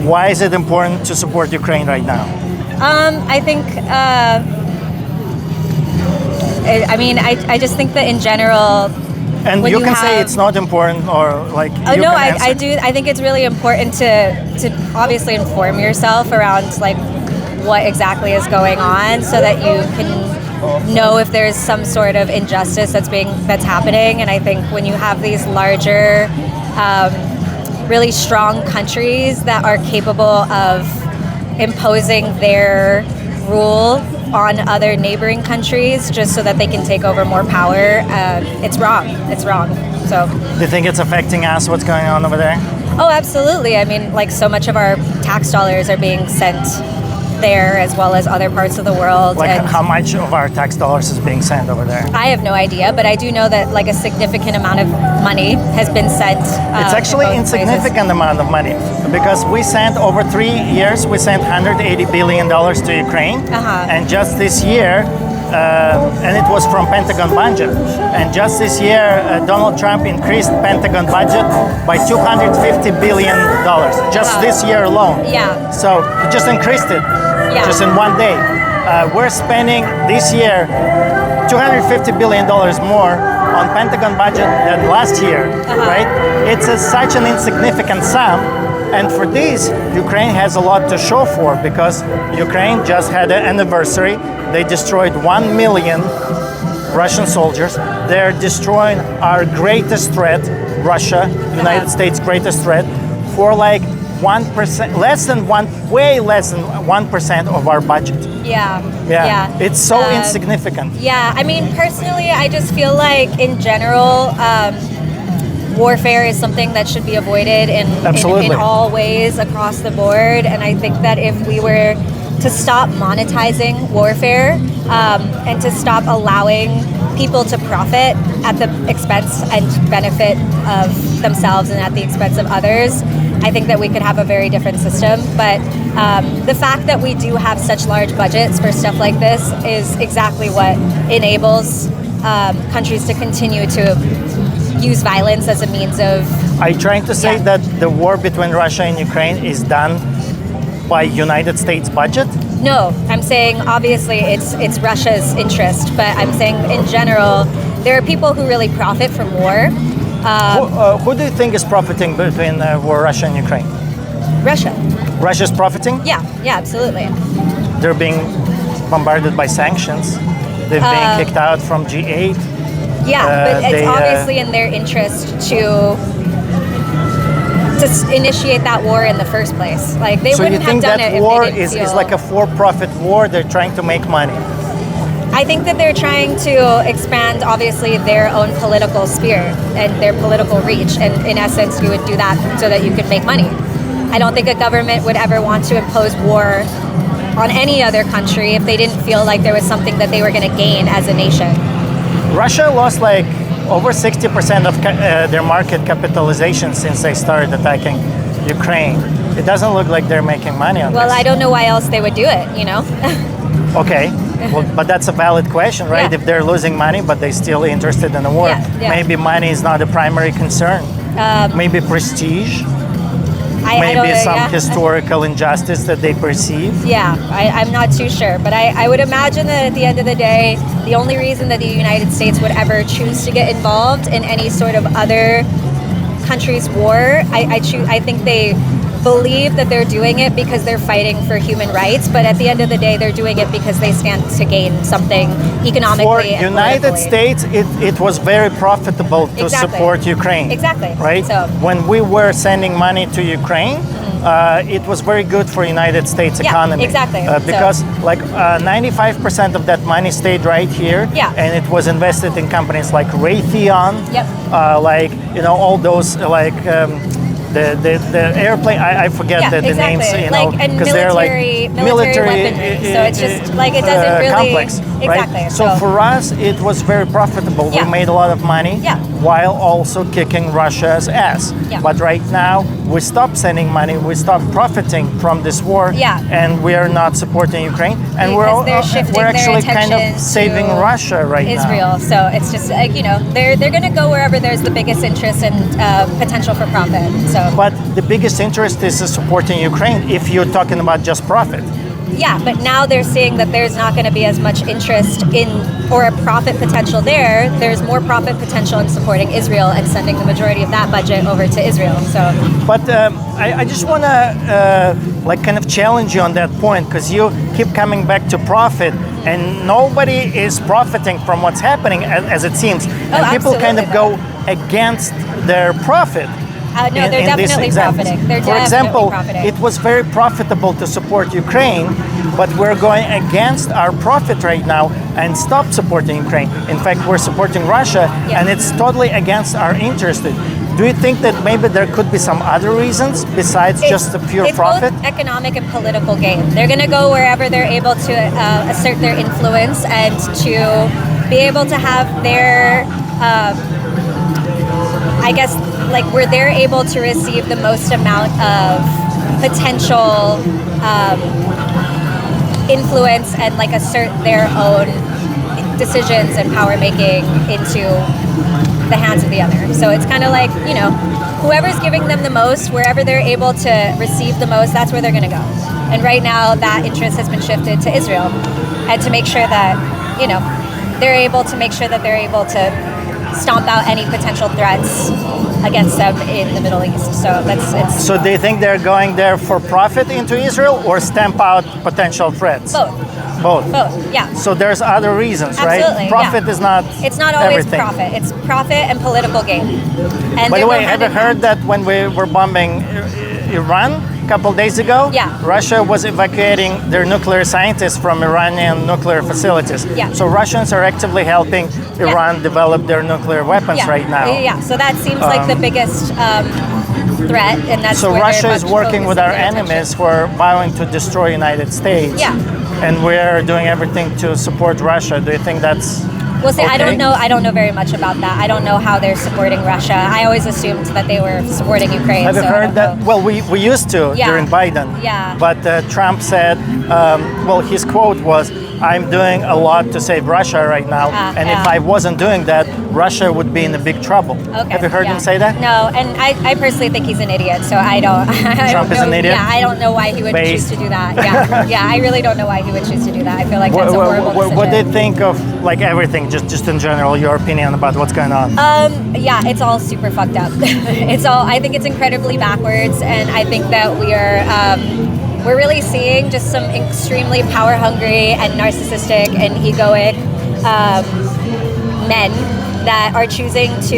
Why is it important to support Ukraine right now? I think. I just think that in general. And you can say it's not important, or like. Oh no, I do. I think it's really important to obviously inform yourself around like what exactly is going on, so that you can know if there's some sort of injustice that's happening. And I think when you have these larger, really strong countries that are capable of imposing their rule on other neighboring countries just so that they can take over more power, it's wrong. It's wrong. So. Do you think it's affecting us? What's going on over there? Oh, absolutely. I mean, like so much of our tax dollars are being sent there as well as other parts of the world. Like how much of our tax dollars is being sent over there? I have no idea, but I do know that like a significant amount of money has been sent. It's actually insignificant amount of money, because we sent over 3 years, we sent $180 billion to Ukraine, and just this year, and it was from Pentagon budget, and just this year Donald Trump increased Pentagon budget by $250 billion, just this year alone. Yeah. So he just increased it. Yeah. Just in one day. We're spending this year $250 billion more on Pentagon budget than last year, right? It's such an insignificant sum, and for this, Ukraine has a lot to show for, because Ukraine just had an anniversary. They destroyed 1 million Russian soldiers. They're destroying our greatest threat, Russia, United States' greatest threat, for like 1%, way less than 1% of our budget. Yeah. It's so insignificant. Yeah, I mean, personally, I just feel like in general, warfare is something that should be avoided in all ways across the board. And I think that if we were to stop monetizing warfare and to stop allowing people to profit at the expense and benefit of themselves and at the expense of others, I think that we could have a very different system. But the fact that we do have such large budgets for stuff like this is exactly what enables countries to continue to use violence as a means of... Are you trying to say that the war between Russia and Ukraine is done by United States budget? No, I'm saying obviously it's Russia's interest, but I'm saying in general, there are people who really profit from war. Who do you think is profiting between war Russia and Ukraine? Russia. Russia's profiting? Yeah, absolutely. They're being bombarded by sanctions. They're being kicked out from G8. Yeah, but it's obviously in their interest to initiate that war in the first place. Like they wouldn't have done it if they didn't feel... So you think that war is like a for-profit war? They're trying to make money? I think that they're trying to expand, obviously, their own political sphere and their political reach. And in essence, you would do that so that you could make money. I don't think a government would ever want to impose war on any other country if they didn't feel like there was something that they were going to gain as a nation. Russia lost like over 60% of their market capitalization since they started attacking Ukraine. It doesn't look like they're making money on this. Well, I don't know why else they would do it, you know? Okay, well, but that's a valid question, right? Yeah. If they're losing money, but they're still interested in the war, maybe money is not a primary concern. Maybe prestige. Maybe some historical injustice that they perceive. Yeah, I'm not too sure. But I would imagine that at the end of the day, the only reason that the United States would ever choose to get involved in any sort of other country's war, I think they believe that they're doing it because they're fighting for human rights. But at the end of the day, they're doing it because they stand to gain something economically and United States, it was very profitable to support Ukraine. Exactly. Right? So, when we were sending money to Ukraine, it was very good for United States economy. Exactly. Because 95% of that money stayed right here, and it was invested in companies like Raytheon, all those the airplane, I forget the names, because they're like military weaponry. So it's just like it doesn't really complex, exactly. Right? So for us, it was very profitable. We made a lot of money while also kicking Russia's ass. But right now, we stopped sending money. We stopped profiting from this war, and we are not supporting Ukraine. And we're actually kind of saving Russia right now. Israel. So it's just like they're going to go wherever there's the biggest interest and potential for profit. So. But the biggest interest is supporting Ukraine if you're talking about just profit. Yeah, but now they're seeing that there's not going to be as much interest in or a profit potential there. There's more profit potential in supporting Israel and sending the majority of that budget over to Israel. So, but I just want to like kind of challenge you on that point, because you keep coming back to profit, and nobody is profiting from what's happening as it seems, and people kind of go against their profit. No, they're definitely profiting. For example, it was very profitable to support Ukraine, but we're going against our profit right now and stop supporting Ukraine. In fact, we're supporting Russia, and it's totally against our interest. Do you think that maybe there could be some other reasons besides just the pure profit? It's both economic and political gain. They're going to go wherever they're able to assert their influence and to be able to have their, I guess, like where they're able to receive the most amount of potential influence and like assert their own decisions and power making into the hands of the other. So it's kind of like, you know, whoever's giving them the most, wherever they're able to receive the most, that's where they're going to go. And right now that interest has been shifted to Israel, and to make sure that, you know, they're able to make sure that they're able to stomp out any potential threats against them in the Middle East. So it's. So do you think they're going there for profit into Israel or stamp out potential threats? Both, yeah. So there's other reasons, Absolutely, right? Profit is not. It's not always everything. profit. It's profit and political gain. And by the way, have you heard that when we were bombing Iran a couple days ago? Yeah. Russia was evacuating their nuclear scientists from Iranian nuclear facilities. Yeah. So Russians are actively helping Iran develop their nuclear weapons right now. Yeah. So that seems like the biggest threat, and that's so where Russia they're is working with our enemies who are vowing to destroy United States. Yeah. And we're doing everything to support Russia. Do you think that's Well, see, okay? I don't know very much about that. I don't know how they're supporting Russia. I always assumed that they were supporting Ukraine. Have you heard that? Well, we used to during Biden. Yeah. But Trump said, well, his quote was, "I'm doing a lot to save Russia right now, and if I wasn't doing that, Russia would be in a big trouble." Okay. Have you heard him say that? No, and I personally think he's an idiot, so I don't. Trump is an idiot? Yeah, I don't know why he would choose to do that. Yeah, yeah, I really don't know why he would choose to do that. I feel like that's a horrible decision. What do you think of like everything, just in general, your opinion about what's going on? Yeah, it's all super fucked up. I think it's incredibly backwards, and I think that we're really seeing just some extremely power hungry and narcissistic and egoic men that are choosing to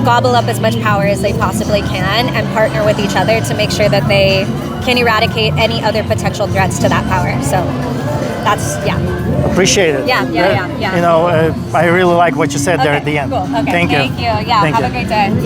gobble up as much power as they possibly can and partner with each other to make sure that they can eradicate any other potential threats to that power. So that's, Appreciate it. Yeah. You know, I really like what you said there at the end. Cool. Okay. Thank you. Thank you. Yeah. Thank Have you. a great day. Yeah.